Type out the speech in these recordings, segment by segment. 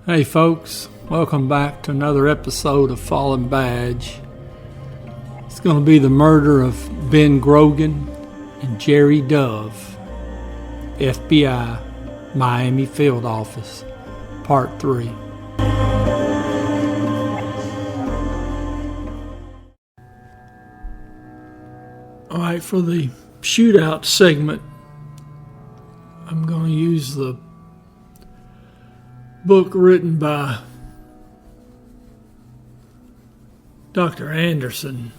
Hey folks, welcome back to another episode of Fallen Badge. It's going to be the murder of Ben Grogan and Jerry Dove, FBI, Miami Field Office, Part 3. Alright, for the Shootout segment, I'm going to use the book written by Dr. Anderson.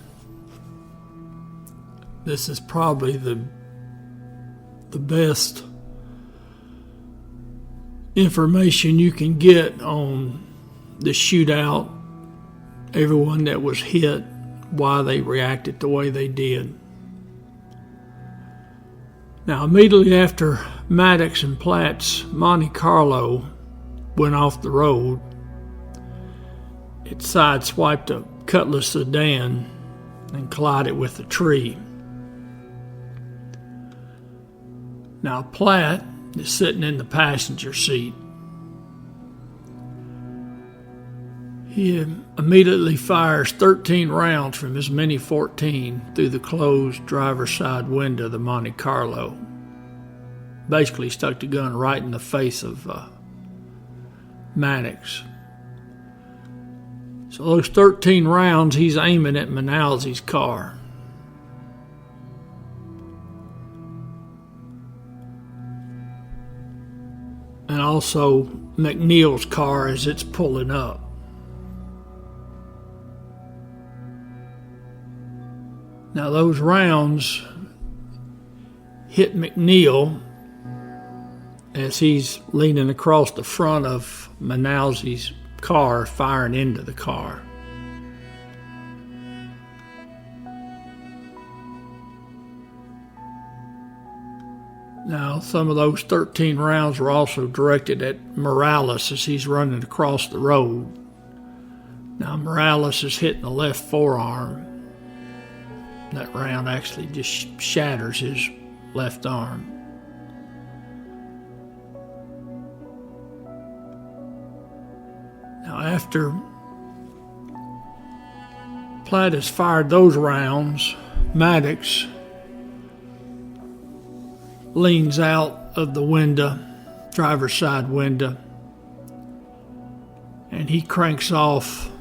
This is probably the best information you can get on the shootout, everyone that was hit, why they reacted the way they did. Now, immediately after Maddox and Platt's Monte Carlo went off the road, it sideswiped a Cutlass sedan and collided with a tree. Now, Platt is sitting in the passenger seat. He immediately fires 13 rounds from his Mini 14 through the closed driver's side window of the Monte Carlo. Basically stuck the gun right in the face of Maddox. So those 13 rounds he's aiming at Manalzi's car. And also McNeil's car as it's pulling up. Now those rounds hit McNeil as he's leaning across the front of Manalzi's car, firing into the car. Now, some of those 13 rounds were also directed at Morales as he's running across the road. Now, Morales is hitting the left forearm. That round actually just shatters his left arm. Now, after Platt has fired those rounds, Maddox leans out of the window, driver's side window, and he cranks off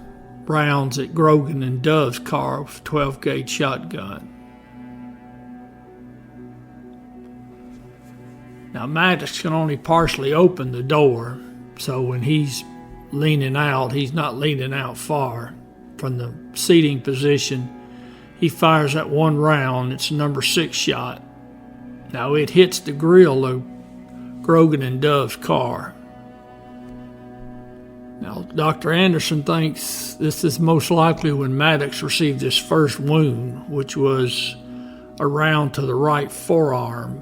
rounds at Grogan and Dove's car with a 12-gauge shotgun. Now, Maddox can only partially open the door, so when he's leaning out, he's not leaning out far. From the seating position, he fires that one round. It's a number 6 shot. Now, it hits the grill of Grogan and Dove's car. Now, Dr. Anderson thinks this is most likely when Maddox received his first wound, which was a round to the right forearm.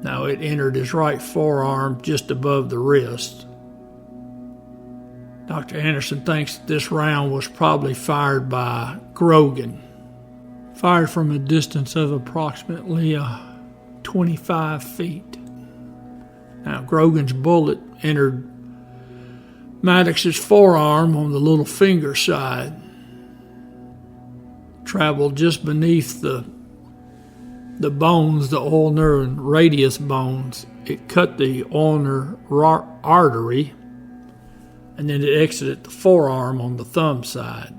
Now, it entered his right forearm just above the wrist. Dr. Anderson thinks this round was probably fired by Grogan. Fired from a distance of approximately 25 feet. Now, Grogan's bullet entered Maddox's forearm on the little finger side. Traveled just beneath the bones, the ulnar and radius bones. It cut the ulnar artery, and then it exited the forearm on the thumb side.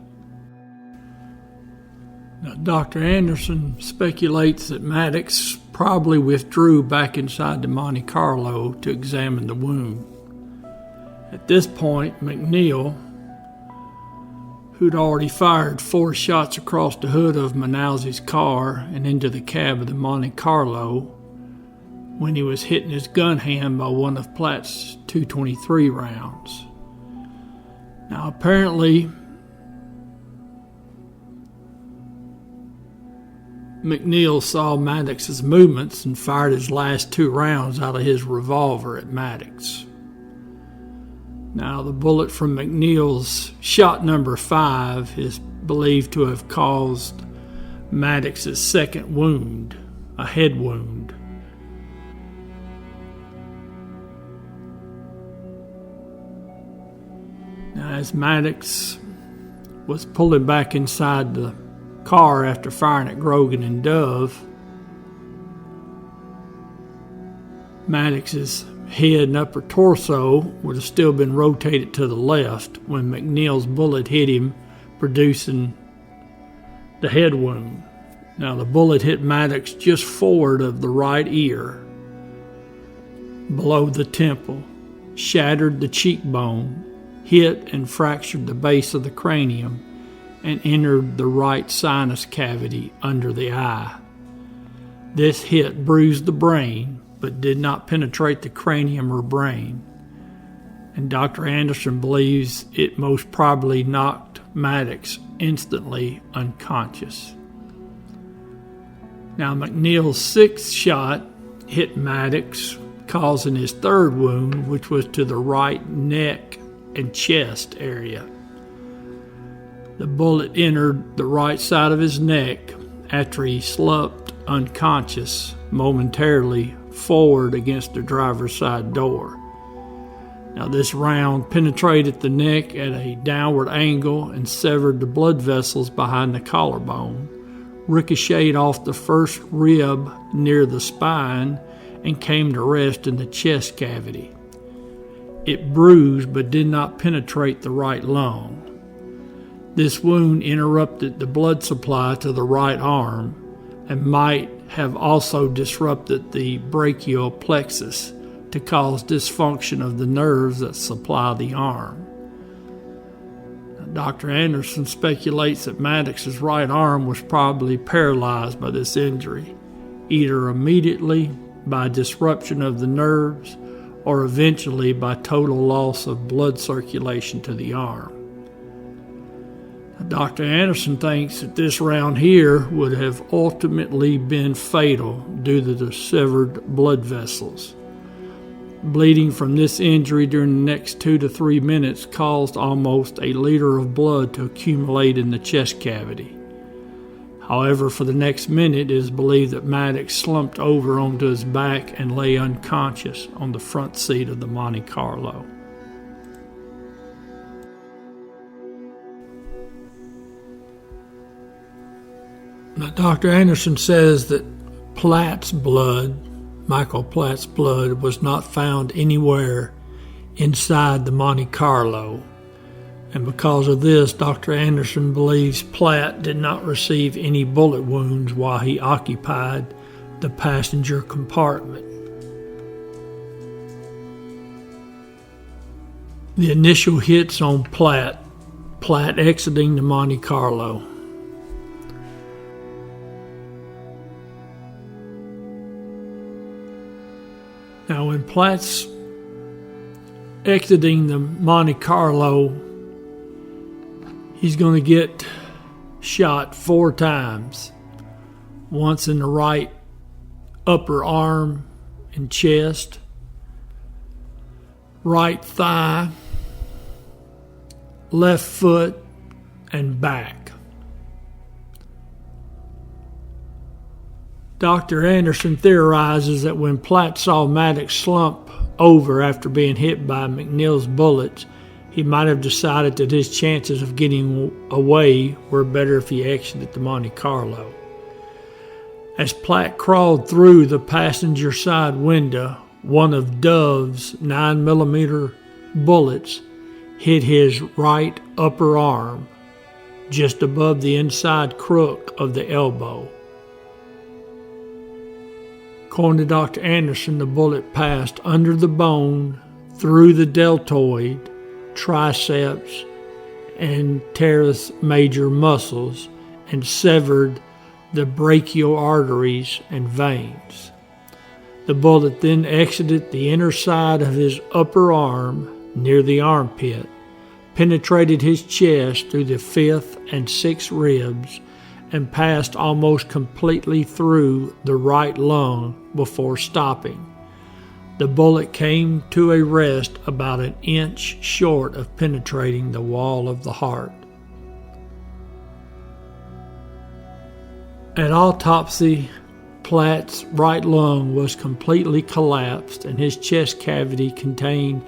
Now, Dr. Anderson speculates that Maddox probably withdrew back inside the Monte Carlo to examine the wound. At this point, McNeil, who'd already fired 4 shots across the hood of Manalzi's car and into the cab of the Monte Carlo, when he was hit in his gun hand by one of Platt's .223 rounds. Now, apparently, McNeil saw Maddox's movements and fired his last 2 rounds out of his revolver at Maddox. Now, the bullet from McNeil's shot number 5 is believed to have caused Maddox's second wound, a head wound. As Maddox was pulling back inside the car after firing at Grogan and Dove, Maddox's head and upper torso would have still been rotated to the left when McNeil's bullet hit him, producing the head wound. Now, the bullet hit Maddox just forward of the right ear, below the temple, shattered the cheekbone, hit and fractured the base of the cranium, and entered the right sinus cavity under the eye. This hit bruised the brain, but did not penetrate the cranium or brain, and Dr. Anderson believes it most probably knocked Maddox instantly unconscious. Now, McNeil's sixth shot hit Maddox, causing his third wound, which was to the right neck and chest area. The bullet entered the right side of his neck after he slumped unconscious momentarily forward against the driver's side door. Now, this round penetrated the neck at a downward angle and severed the blood vessels behind the collarbone, ricocheted off the first rib near the spine, and came to rest in the chest cavity. It bruised but did not penetrate the right lung. This wound interrupted the blood supply to the right arm and might have also disrupted the brachial plexus to cause dysfunction of the nerves that supply the arm. Dr. Anderson speculates that Maddox's right arm was probably paralyzed by this injury, either immediately by disruption of the nerves or eventually by total loss of blood circulation to the arm. Dr. Anderson thinks that this round here would have ultimately been fatal due to the severed blood vessels. Bleeding from this injury during the next 2 to 3 minutes caused almost a liter of blood to accumulate in the chest cavity. However, for the next minute, it is believed that Maddox slumped over onto his back and lay unconscious on the front seat of the Monte Carlo. Now, Dr. Anderson says that Michael Platt's blood, was not found anywhere inside the Monte Carlo. And because of this, Dr. Anderson believes Platt did not receive any bullet wounds while he occupied the passenger compartment. The initial hits on Platt exiting the Monte Carlo. Now, when Platt's exiting the Monte Carlo, he's going to get shot 4 times. Once in the right upper arm and chest, right thigh, left foot, and back. Dr. Anderson theorizes that when Platt saw Maddox slump over after being hit by McNeil's bullets, he might have decided that his chances of getting away were better if he exited the Monte Carlo. As Platt crawled through the passenger side window, one of Dove's 9mm bullets hit his right upper arm, just above the inside crook of the elbow. According to Dr. Anderson, the bullet passed under the bone, through the deltoid, triceps, and teres major muscles, and severed the brachial arteries and veins. The bullet then exited the inner side of his upper arm near the armpit, penetrated his chest through the 5th and 6th ribs, and passed almost completely through the right lung before stopping. The bullet came to a rest about an inch short of penetrating the wall of the heart. At autopsy, Platt's right lung was completely collapsed and his chest cavity contained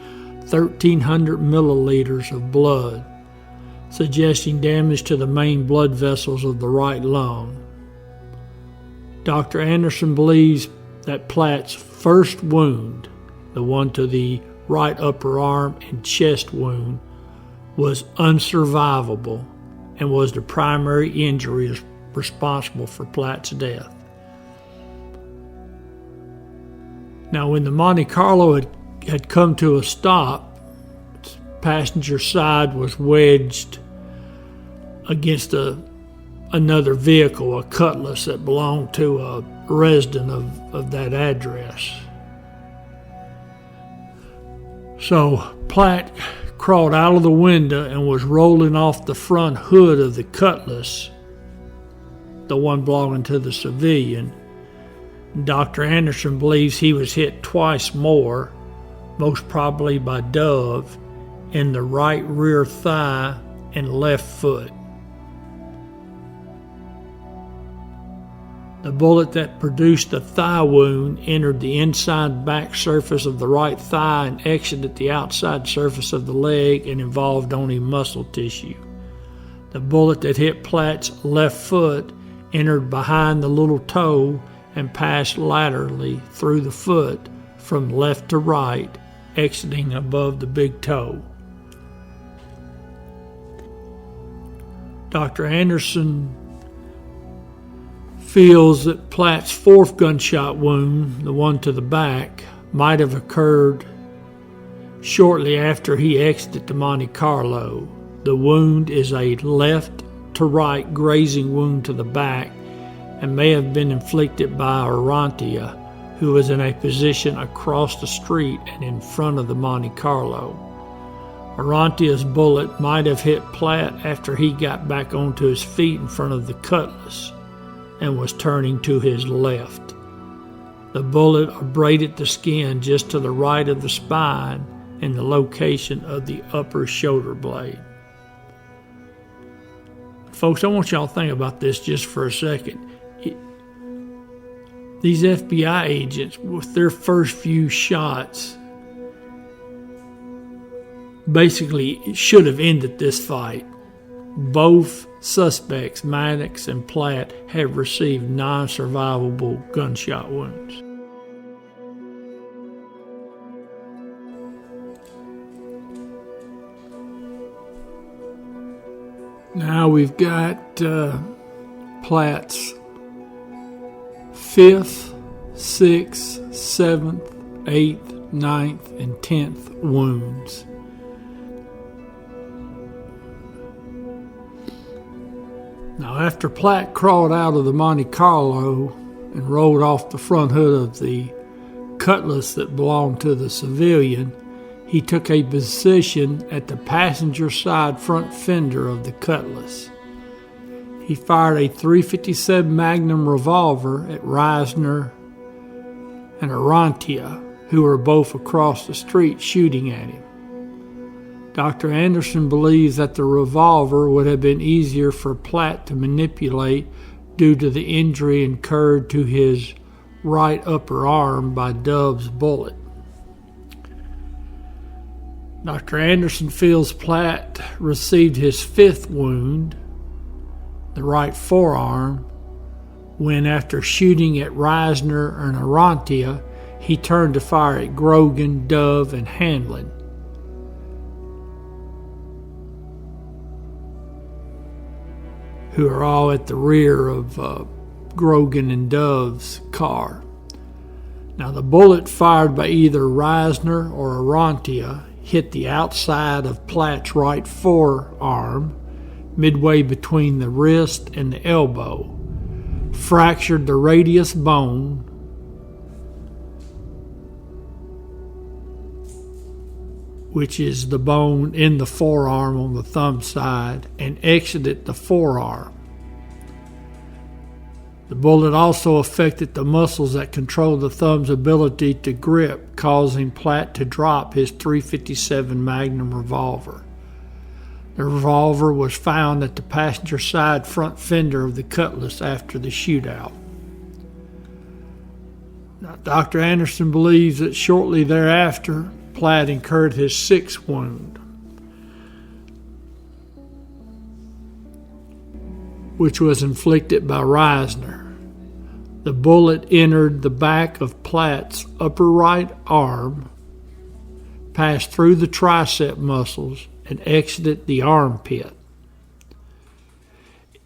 1,300 milliliters of blood, suggesting damage to the main blood vessels of the right lung. Dr. Anderson believes that Platt's first wound, the one to the right upper arm and chest wound, was unsurvivable and was the primary injury responsible for Platt's death. Now, when the Monte Carlo had come to a stop, the passenger side was wedged against another vehicle, a Cutlass that belonged to a resident of that address. So Platt crawled out of the window and was rolling off the front hood of the Cutlass, the one belonging to the civilian. Dr. Anderson believes he was hit twice more, most probably by Dove, in the right rear thigh and left foot. The bullet that produced the thigh wound entered the inside back surface of the right thigh and exited the outside surface of the leg and involved only muscle tissue. The bullet that hit Platt's left foot entered behind the little toe and passed laterally through the foot from left to right, exiting above the big toe. Dr. Anderson feels that Platt's fourth gunshot wound, the one to the back, might have occurred shortly after he exited the Monte Carlo. The wound is a left to right grazing wound to the back and may have been inflicted by Arantia, who was in a position across the street and in front of the Monte Carlo. Arantia's bullet might have hit Platt after he got back onto his feet in front of the Cutlass and was turning to his left. The bullet abraded the skin just to the right of the spine in the location of the upper shoulder blade. Folks, I want y'all to think about this just for a second. These FBI agents, with their first few shots, basically should have ended this fight. Both suspects, Maddox and Platt, have received non-survivable gunshot wounds. Now we've got Platt's 5th, 6th, 7th, 8th, 9th, and 10th wounds. Now, after Platt crawled out of the Monte Carlo and rolled off the front hood of the Cutlass that belonged to the civilian, he took a position at the passenger side front fender of the Cutlass. He fired a .357 Magnum revolver at Reisner and Arantia, who were both across the street shooting at him. Dr. Anderson believes that the revolver would have been easier for Platt to manipulate due to the injury incurred to his right upper arm by Dove's bullet. Dr. Anderson feels Platt received his 5th wound, the right forearm, when after shooting at Reisner and Arantia, he turned to fire at Grogan, Dove, and Hanlon. Who are all at the rear of Grogan and Dove's car. Now, the bullet fired by either Reisner or Arantia hit the outside of Platt's right forearm, midway between the wrist and the elbow, fractured the radius bone, which is the bone in the forearm on the thumb side, and exited the forearm. The bullet also affected the muscles that control the thumb's ability to grip, causing Platt to drop his .357 Magnum revolver. The revolver was found at the passenger side front fender of the Cutlass after the shootout. Now, Dr. Anderson believes that shortly thereafter, Platt incurred his sixth wound, which was inflicted by Reisner. The bullet entered the back of Platt's upper right arm, passed through the tricep muscles, and exited the armpit.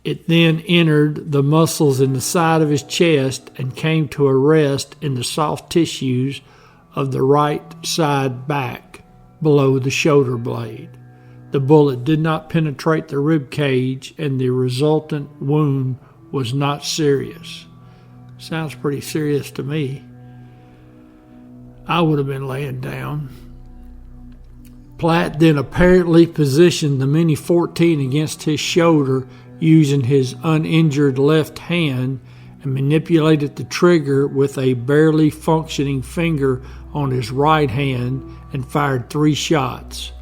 It then entered the muscles in the side of his chest and came to a rest in the soft tissues of the right side back below the shoulder blade. The bullet did not penetrate the rib cage, and the resultant wound was not serious. Sounds pretty serious to me. I would have been laying down. Platt then apparently positioned the Mini 14 against his shoulder using his uninjured left hand and manipulated the trigger with a barely functioning finger on his right hand and fired 3 shots.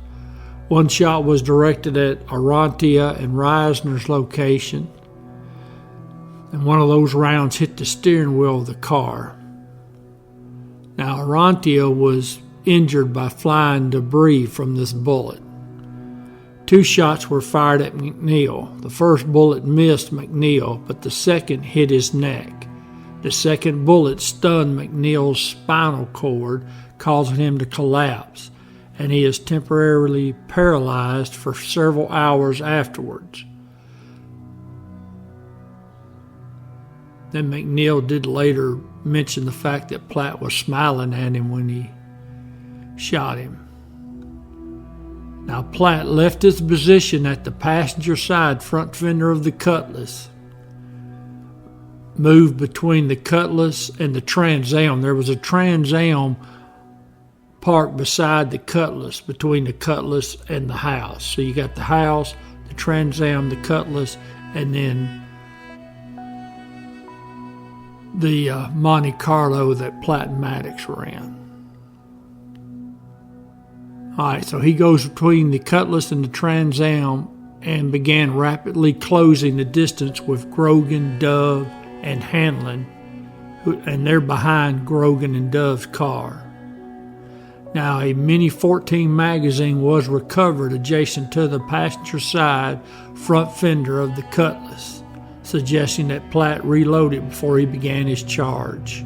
One shot was directed at Arantia and Reisner's location, and one of those rounds hit the steering wheel of the car. Now, Arantia was injured by flying debris from this bullet. 2 shots were fired at McNeil. The first bullet missed McNeil, but the second hit his neck. The second bullet stunned McNeil's spinal cord, causing him to collapse, and he is temporarily paralyzed for several hours afterwards. Then McNeil did later mention the fact that Platt was smiling at him when he shot him. Now, Platt left his position at the passenger side front fender of the Cutlass, moved between the Cutlass and the Trans Am. There was a Trans Am parked beside the Cutlass, between the Cutlass and the house. So you got the house, the Trans Am, the Cutlass, and then the Monte Carlo that Platt and Maddox ran. All right, so he goes between the Cutlass and the Trans Am and began rapidly closing the distance with Grogan, Dove, and Hanlon, and they're behind Grogan and Dove's car. Now, a Mini 14 magazine was recovered adjacent to the passenger side front fender of the Cutlass, suggesting that Platt reloaded before he began his charge.